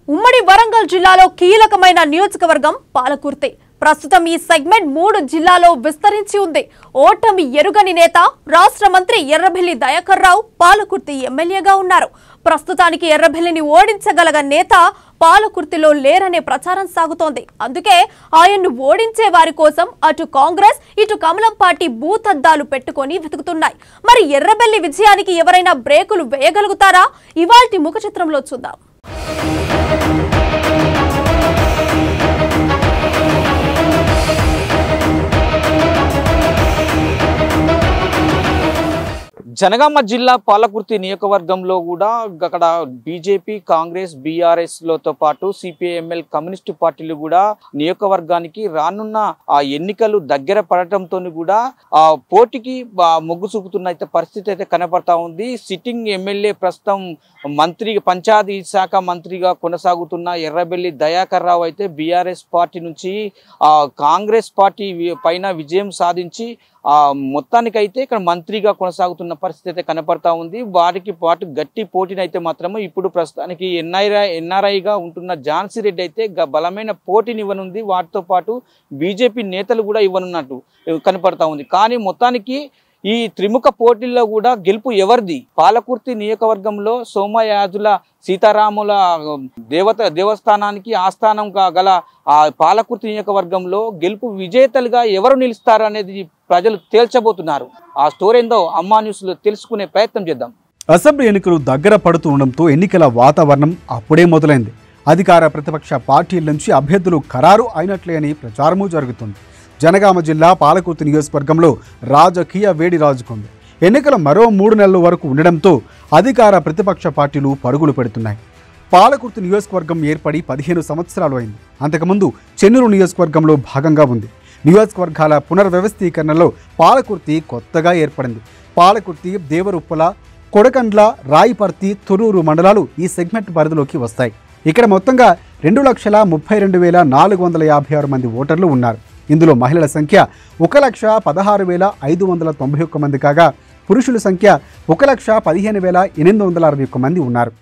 ఉమ్మడి వరంగల్ జిల్లాలో కీలకమైన నియోజకవర్గం పాలకుర్తి. ప్రస్తుతం ఈ సెగ్మెంట్ 3 జిల్లాలో విస్తరించి ఉంది. ఓటమి ఎరుగని నేత రాష్ట్ర మంత్రి ఎర్రబెల్లి దయాకర్ రావు పాలకుర్తి ఎమ్మెల్యేగా ఉన్నారు. ప్రస్తుతానికి ఎర్రబెల్లిని ఓడించగల నేత పాలకుర్తిలో లేరనే ప్రచారం సాగుతోంది. అందుకే ఆయన్ను ఓడించే వారి కోసం అటు కాంగ్రెస్ ఇటు కమలం పార్టీ భూతద్దాలు పెట్టుకొని వెతుకుతున్నాయి. మరి ఎర్రబెల్లి విజయానికి ఎవరైనా బ్రేకులు వేయగలుగుతారా? ఇవాల్టి ముఖ చిత్రంలో చూద్దాం. జనగామ జిల్లా పాలకుర్తి నియోజకవర్గంలో కూడా అక్కడ బీజేపీ, కాంగ్రెస్, బీఆర్ఎస్ లతో పాటు సిపిఐఎంఎల్ కమ్యూనిస్టు పార్టీలు కూడా నియోజకవర్గానికి రానున్న ఆ ఎన్నికలు దగ్గర పడటంతో కూడా ఆ పోటీకి మొగ్గు చూపుతున్న పరిస్థితి అయితే కనపడతా ఉంది. సిట్టింగ్ ఎమ్మెల్యే ప్రస్తుతం మంత్రి పంచాయతీ శాఖ మంత్రిగా కొనసాగుతున్న ఎర్రబెల్లి దయాకర్ రావు అయితే బీఆర్ఎస్ పార్టీ నుంచి కాంగ్రెస్ పార్టీ పైన విజయం సాధించి మొత్తానికైతే ఇక్కడ మంత్రిగా కొనసాగుతున్న పరిస్థితి అయితే కనపడతా ఉంది. వారికి పాటు గట్టి పోటీని అయితే మాత్రము ఇప్పుడు ప్రస్తుతానికి ఎన్ఆర్ఐగా ఉంటున్న ఝాన్సీ రెడ్డి అయితే బలమైన పోటీని ఇవ్వనుంది. వాటితో పాటు బీజేపీ నేతలు కూడా ఇవ్వనున్నట్టు కనపడతా ఉంది. కానీ మొత్తానికి ఈ త్రిముఖ పోటీల్లో కూడా గెలుపు ఎవరిది? పాలకుర్తి నియోజకవర్గంలో సోమయాజుల సీతారాముల దేవస్థానానికి ఆస్థానం గల ఆ పాలకుర్తి నియోజకవర్గంలో గెలుపు విజేతలుగా ఎవరు నిలుస్తారు అనేది ప్రజలు తేల్చబోతున్నారు. ఆ స్టోరీ ఏందో అమ్మా న్యూస్ లో తెలుసుకునే ప్రయత్నం చేద్దాం. అసెంబ్లీ ఎన్నికలు దగ్గర పడుతూ ఉండడంతో ఎన్నికల వాతావరణం అప్పుడే మొదలైంది. అధికార ప్రతిపక్ష పార్టీల నుంచి అభ్యర్థులు ఖరారు అయినట్లే అని ప్రచారమూ జరుగుతుంది. జనగామ జిల్లా పాలకుర్తి నియోజకవర్గంలో రాజకీయ వేడి రాజుకుంది. ఎన్నికలు మరో 3 నెలల వరకు ఉండడంతో అధికార ప్రతిపక్ష పార్టీలు పరుగులు పెడుతున్నాయి. పాలకుర్తి నియోజకవర్గం ఏర్పడి 15 సంవత్సరాలు అయింది. అంతకుముందు చెన్నూరు నియోజకవర్గంలో భాగంగా ఉంది. నియోజకవర్గాల పునర్వ్యవస్థీకరణలో పాలకుర్తి కొత్తగా ఏర్పడింది. పాలకుర్తి, దేవరుప్పల, కొడకండ్ల, రాయిపర్తి, తొర్రూరు మండలాలు ఈ సెగ్మెంట్ పరిధిలోకి వస్తాయి. ఇక్కడ మొత్తంగా 2,32,456 మంది ఓటర్లు ఉన్నారు. ఇందులో మహిళల సంఖ్య 1,16,591 మంది కాగా పురుషుల సంఖ్య 1,15,861 మంది ఉన్నారు.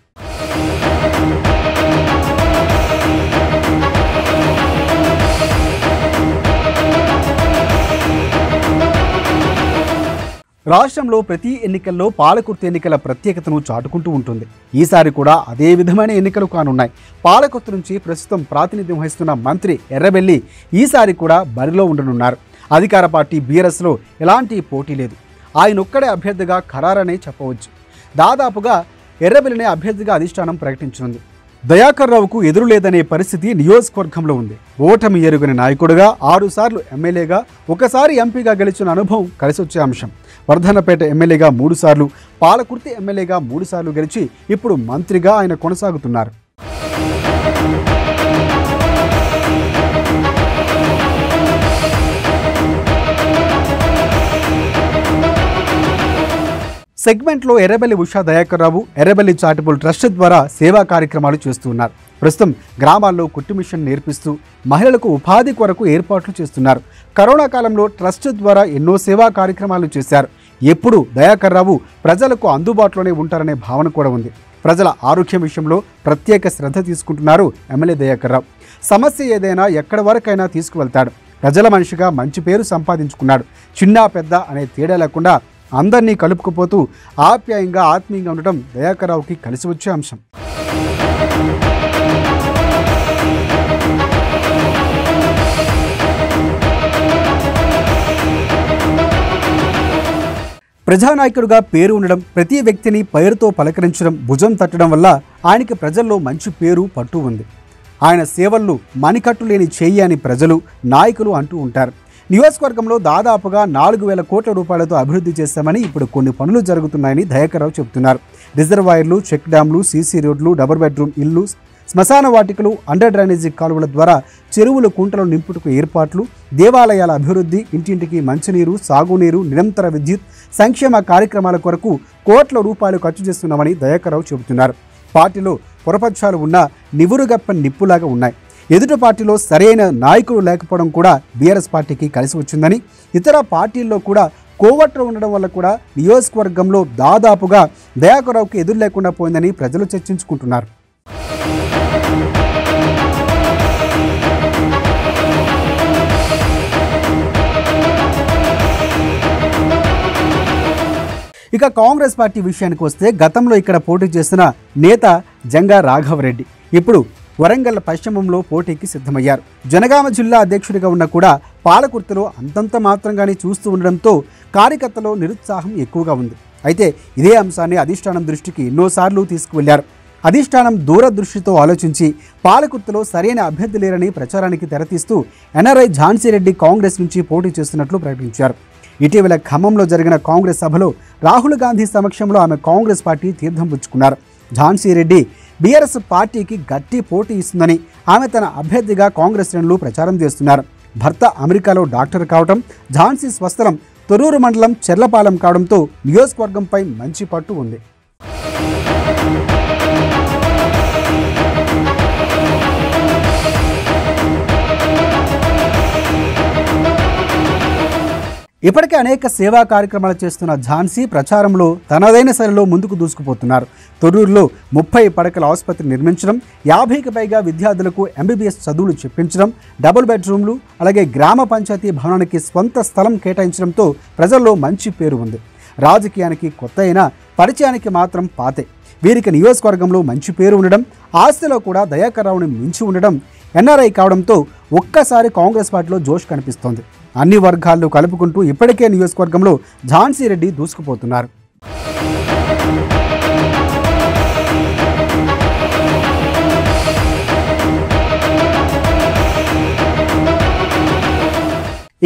రాష్ట్రంలో ప్రతి ఎన్నికల్లో పాలకుర్తి ఎన్నికల ప్రత్యేకతను చాటుకుంటూ ఉంటుంది. ఈసారి కూడా అదే విధమైన ఎన్నికలు కానున్నాయి. పాలకుర్తి నుంచి ప్రస్తుతం ప్రాతినిధ్యం వహిస్తున్న మంత్రి ఎర్రబెల్లి ఈసారి కూడా బరిలో ఉండనున్నారు. అధికార పార్టీ బీఆర్ఎస్లో ఎలాంటి పోటీ లేదు. ఆయనొక్కడే అభ్యర్థిగా ఖరారనే చెప్పవచ్చు. దాదాపుగా ఎర్రబెల్లినే అభ్యర్థిగా అధిష్టానం ప్రకటించనుంది. దయాకర్ రావుకు ఎదురులేదనే పరిస్థితి నియోజకవర్గంలో ఉంది. ఓటమి ఎరుగని నాయకుడిగా 6 సార్లు ఎమ్మెల్యేగా, ఒకసారి ఎంపీగా గెలిచిన అనుభవం కలిసొచ్చే అంశం. వర్ధన్నపేట ఎమ్మెల్యేగా 3 సార్లు, పాలకుర్తి ఎమ్మెల్యేగా 3 సార్లు గెలిచి ఇప్పుడు మంత్రిగా ఆయన కొనసాగుతున్నారు. సెగ్మెంట్లో ఎర్రబెల్లి ఉషా దయాకర్ రావు ఎర్రబెల్లి చారిటబుల్ ట్రస్ట్ ద్వారా సేవా కార్యక్రమాలు చేస్తున్నారు. ప్రస్తుతం గ్రామాల్లో కుట్టు మిషన్ నేర్పిస్తూ మహిళలకు ఉపాధి కొరకు ఏర్పాట్లు చేస్తున్నారు. కరోనా కాలంలో ట్రస్ట్ ద్వారా ఎన్నో సేవా కార్యక్రమాలు చేశారు. ఎప్పుడు దయాకర్ రావు ప్రజలకు అందుబాటులోనే ఉంటారనే భావన కూడా ఉంది. ప్రజల ఆరోగ్యం విషయంలో ప్రత్యేక శ్రద్ధ తీసుకుంటున్నారు ఎమ్మెల్యే దయాకర్ రావు. సమస్య ఏదైనా ఎక్కడి వరకైనా తీసుకువెళ్తాడు. ప్రజల మనిషిగా మంచి పేరు సంపాదించుకున్నాడు. చిన్న పెద్ద అనే తేడా లేకుండా అందరినీ కలుపుకుపోతూ ఆప్యాయంగా ఆత్మీయంగా ఉండటం దయాకర్ రావుకి కలిసి వచ్చే అంశం. ప్రజానాయకుడిగా పేరు ఉండడం, ప్రతి వ్యక్తిని పేరుతో పలకరించడం, భుజం తట్టడం వల్ల ఆయనకి ప్రజల్లో మంచి పేరు పట్టు ఉంది. ఆయన సేవలు మణికట్టు లేని చెయ్యి అని ప్రజలు, నాయకులు అంటూ ఉంటారు. నియోజకవర్గంలో దాదాపుగా 4,000 కోట్ల రూపాయలతో అభివృద్ధి చేశామని, ఇప్పుడు కొన్ని పనులు జరుగుతున్నాయని దయాకర్ రావు చెబుతున్నారు. రిజర్వాయర్లు, చెక్ డ్యాంలు, సీసీ రోడ్లు, డబుల్ బెడ్రూమ్ ఇల్లు, శ్మశాన వాటికలు, అండర్ డ్రైనేజీ కాలువల ద్వారా చెరువులు, కుంటలు నింపుటకు ఏర్పాట్లు, దేవాలయాల అభివృద్ధి, ఇంటింటికి మంచినీరు, సాగునీరు, నిరంతర విద్యుత్, సంక్షేమ కార్యక్రమాల కొరకు కోట్ల రూపాయలు ఖర్చు చేస్తున్నామని దయాకర్ రావు చెబుతున్నారు. పార్టీలో పొరపక్షాలు ఉన్నా నివురుగప్పని నిప్పులాగా ఉన్నాయి. ఎదుటి పార్టీలో సరైన నాయకులు లేకపోవడం కూడా బీఆర్ఎస్ పార్టీకి కలిసి వచ్చిందని, ఇతర పార్టీల్లో కూడా కోవట్లు ఉండడం వల్ల కూడా నియోజకవర్గంలో దాదాపుగా దయాకర్ రావుకి ఎదురు లేకుండా పోయిందని ప్రజలు చర్చించుకుంటున్నారు. ఇక కాంగ్రెస్ పార్టీ విషయానికి వస్తే గతంలో ఇక్కడ పోటీ చేసిన నేత జంగా రాఘవరెడ్డి ఇప్పుడు వరంగల్ పశ్చిమంలో పోటీకి సిద్ధమయ్యారు. జనగామ జిల్లా అధ్యక్షుడిగా ఉన్న కూడా పాలకుర్తిలో అంతంత మాత్రంగానే చూస్తూ ఉండడంతో కార్యకర్తలో నిరుత్సాహం ఎక్కువగా ఉంది. అయితే ఇదే అంశాన్ని అధిష్టానం దృష్టికి ఎన్నోసార్లు తీసుకువెళ్లారు. అధిష్టానం దూరదృష్టితో ఆలోచించి పాలకుర్తిలో సరైన అభ్యర్థి లేరని ప్రచారానికి తెరతీస్తూ ఎన్ఆర్ఐ ఝాన్సీరెడ్డి కాంగ్రెస్ నుంచి పోటీ చేస్తున్నట్లు ప్రకటించారు. ఇటీవల ఖమ్మంలో జరిగిన కాంగ్రెస్ సభలో రాహుల్ గాంధీ సమక్షంలో ఆమె కాంగ్రెస్ పార్టీ తీర్థం పుచ్చుకున్నారు. ఝాన్సీరెడ్డి బీఆర్ఎస్ పార్టీకి గట్టి పోటీ ఇస్తుందని ఆమె తన అభ్యర్థిగా కాంగ్రెస్ శ్రేణులు ప్రచారం చేస్తున్నారు. భర్త అమెరికాలో డాక్టర్ కావడం, ఝాన్సీ స్వస్థలం తొర్రూరు మండలం చెర్లపాలెం కావడంతో నియోజకవర్గంపై మంచి పట్టు ఉంది. ఇప్పటికే అనేక సేవా కార్యక్రమాలు చేస్తున్న ఝాన్సీ ప్రచారంలో తనదైన శైలిలో ముందుకు దూసుకుపోతున్నారు. తొర్రూరులో 30 పడకల ఆసుపత్రి నిర్మించడం, 50కి పైగా విద్యార్థులకు ఎంబీబీఎస్ చదువులు చెప్పించడం, డబుల్ బెడ్రూమ్లు, అలాగే గ్రామ పంచాయతీ భవనానికి స్వంత స్థలం కేటాయించడంతో ప్రజల్లో మంచి పేరు ఉంది. రాజకీయానికి కొత్త అయినా పరిచయానికి మాత్రం పాతే. వీరికి నియోజకవర్గంలో మంచి పేరు ఉండడం, ఆస్తిలో కూడా దయాకర్ రావుని మించి ఉండడం, ఎన్ఆర్ఐ కావడంతో ఒక్కసారి కాంగ్రెస్ పార్టీలో జోష్ కనిపిస్తోంది. అన్ని వర్గాల్లో కలుపుకుంటూ ఇప్పటికే నియోజకవర్గంలో ఝాన్సీరెడ్డి దూసుకుపోతున్నారు.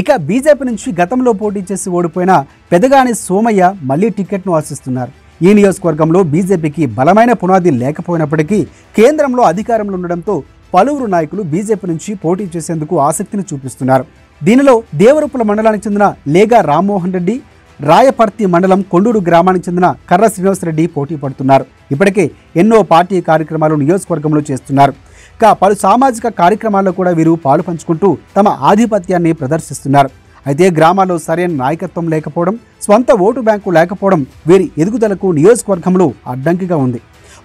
ఇక బీజేపీ నుంచి గతంలో పోటీ చేసి ఓడిపోయిన పెదగాని సోమయ్య మళ్లీ టికెట్ను ఆశిస్తున్నారు. ఈ నియోజకవర్గంలో బీజేపీకి బలమైన పునాది లేకపోయినప్పటికీ కేంద్రంలో అధికారంలో ఉండడంతో పలువురు నాయకులు బీజేపీ నుంచి పోటీ చేసేందుకు ఆసక్తిని చూపిస్తున్నారు. దీనిలో దేవరూపుల మండలానికి చెందిన లేగా రామ్మోహన్ రెడ్డి, రాయపర్తి మండలం కొండూరు గ్రామానికి చెందిన కర్ర శ్రీనివాసరెడ్డి పోటీ పడుతున్నారు. ఇప్పటికే ఎన్నో పార్టీ కార్యక్రమాలు నియోజకవర్గంలో చేస్తున్నారు. ఇక పలు సామాజిక కార్యక్రమాల్లో కూడా వీరు పాలు పంచుకుంటూ తమ ఆధిపత్యాన్ని ప్రదర్శిస్తున్నారు. అయితే గ్రామాల్లో సరైన నాయకత్వం లేకపోవడం, స్వంత ఓటు బ్యాంకు లేకపోవడం వీరి ఎదుగుదలకు నియోజకవర్గంలో అడ్డంకిగా ఉంది.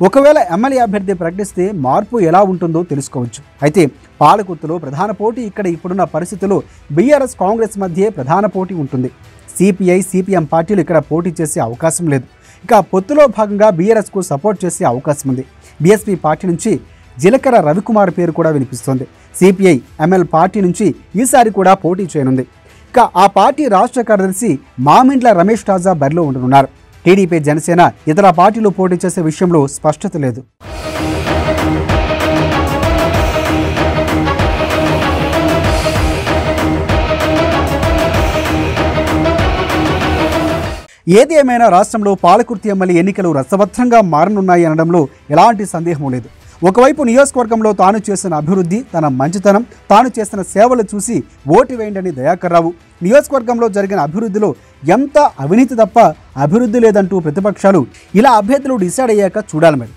ఒకవేళ ఎమ్మెల్యే అభ్యర్థి ప్రకటిస్తే మార్పు ఎలా ఉంటుందో తెలుసుకోవచ్చు. అయితే పాలకుర్తిలో ప్రధాన పోటీ ఇక్కడ ఇప్పుడున్న పరిస్థితుల్లో బీఆర్ఎస్ కాంగ్రెస్ మధ్య ప్రధాన పోటీ ఉంటుంది. సిపిఐ సిపిఎం పార్టీలు ఇక్కడ పోటీ చేసే అవకాశం లేదు. ఇక పొత్తులో భాగంగా బీఆర్ఎస్కు సపోర్ట్ చేసే అవకాశం ఉంది. బీఎస్పీ పార్టీ నుంచి జిలకర రవికుమార్ పేరు కూడా వినిపిస్తోంది. సిపిఐ ఎంఎల్ పార్టీ నుంచి ఈసారి కూడా పోటీ చేయనుంది. ఇక ఆ పార్టీ రాష్ట్ర కార్యదర్శి మామిండ్ల రమేష్ తాజా బరిలో ఉండనున్నారు. టీడీపీ, జనసేన ఇతర పార్టీలు పోటీ చేసే విషయంలో స్పష్టత లేదు. ఏది ఏమైనా రాష్ట్రంలో పాలకుర్తి ఎమ్మెల్యే ఎన్నికలు రసవత్రంగా మారనున్నాయి అనడంలో ఎలాంటి సందేహం లేదు. ఒకవైపు నియోజకవర్గంలో తాను చేసిన అభివృద్ధి, తన మంచితనం, తాను చేసిన సేవలు చూసి ఓటు వేయండి దయాకర్ రావు, నియోజకవర్గంలో జరిగిన అభివృద్ధిలో ఎంత అవినీతి తప్ప అభివృద్ధి లేదంటూ ప్రతిపక్షాలు ఇలా అభ్యర్థులు డిసైడ్ అయ్యాక చూడాలి. మరి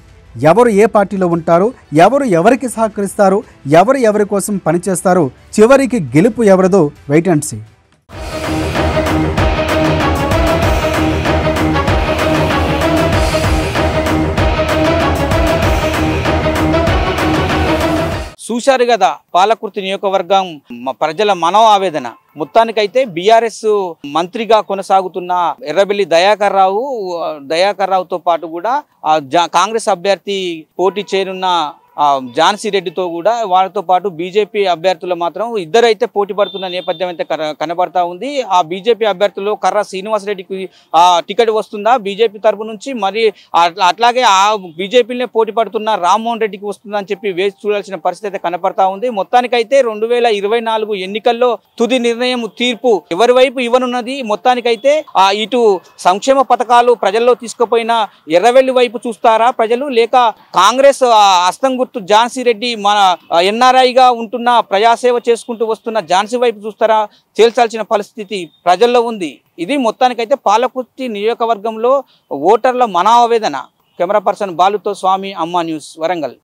ఎవరు ఏ పార్టీలో ఉంటారో, ఎవరు ఎవరికి సహకరిస్తారో, ఎవరు ఎవరి కోసం పనిచేస్తారో, చివరికి గెలుపు ఎవరిదో వెయిట్ అండ్ సీ. చూశారు కదా పాలకుర్తి నియోజకవర్గం ప్రజల మనో ఆవేదన. మొత్తానికైతే బీఆర్ఎస్ మంత్రిగా కొనసాగుతున్న ఎర్రబెల్లి దయాకర్ రావుతో పాటు కూడా కాంగ్రెస్ అభ్యర్థి పోటీ చేయనున్న ఝాన్సీ రెడ్డితో కూడా వారితో పాటు బీజేపీ అభ్యర్థులు మాత్రం ఇద్దరైతే పోటీ పడుతున్న నేపథ్యం అయితే కనబడతా ఉంది. ఆ బీజేపీ అభ్యర్థులు కర్ర శ్రీనివాసరెడ్డికి టికెట్ వస్తుందా బీజేపీ తరపు నుంచి, మరి అట్లాగే ఆ బీజేపీనే పోటీ పడుతున్న రామ్మోహన్ రెడ్డికి వస్తుందా అని చెప్పి వేచి చూడాల్సిన పరిస్థితి అయితే కనపడతా ఉంది. మొత్తానికైతే 2024 ఎన్నికల్లో తుది నిర్ణయం, తీర్పు ఎవరి వైపు ఇవ్వనున్నది. మొత్తానికైతే ఇటు సంక్షేమ పథకాలు ప్రజల్లో తీసుకుపోయిన ఎర్రవెల్లి వైపు చూస్తారా ప్రజలు, లేక కాంగ్రెస్ హస్తం ఝాన్సీ రెడ్డి మన ఎన్ఆర్ఐగా ఉంటున్న ప్రజాసేవ చేసుకుంటూ వస్తున్న ఝాన్సీ వైపు చూస్తారా తేల్చాల్సిన పరిస్థితి ప్రజల్లో ఉంది. ఇది మొత్తానికైతే పాలకుర్తి నియోజకవర్గంలో ఓటర్ల మనోవేదన. కెమెరా పర్సన్ బాలుతో స్వామి, అమ్మా న్యూస్, వరంగల్.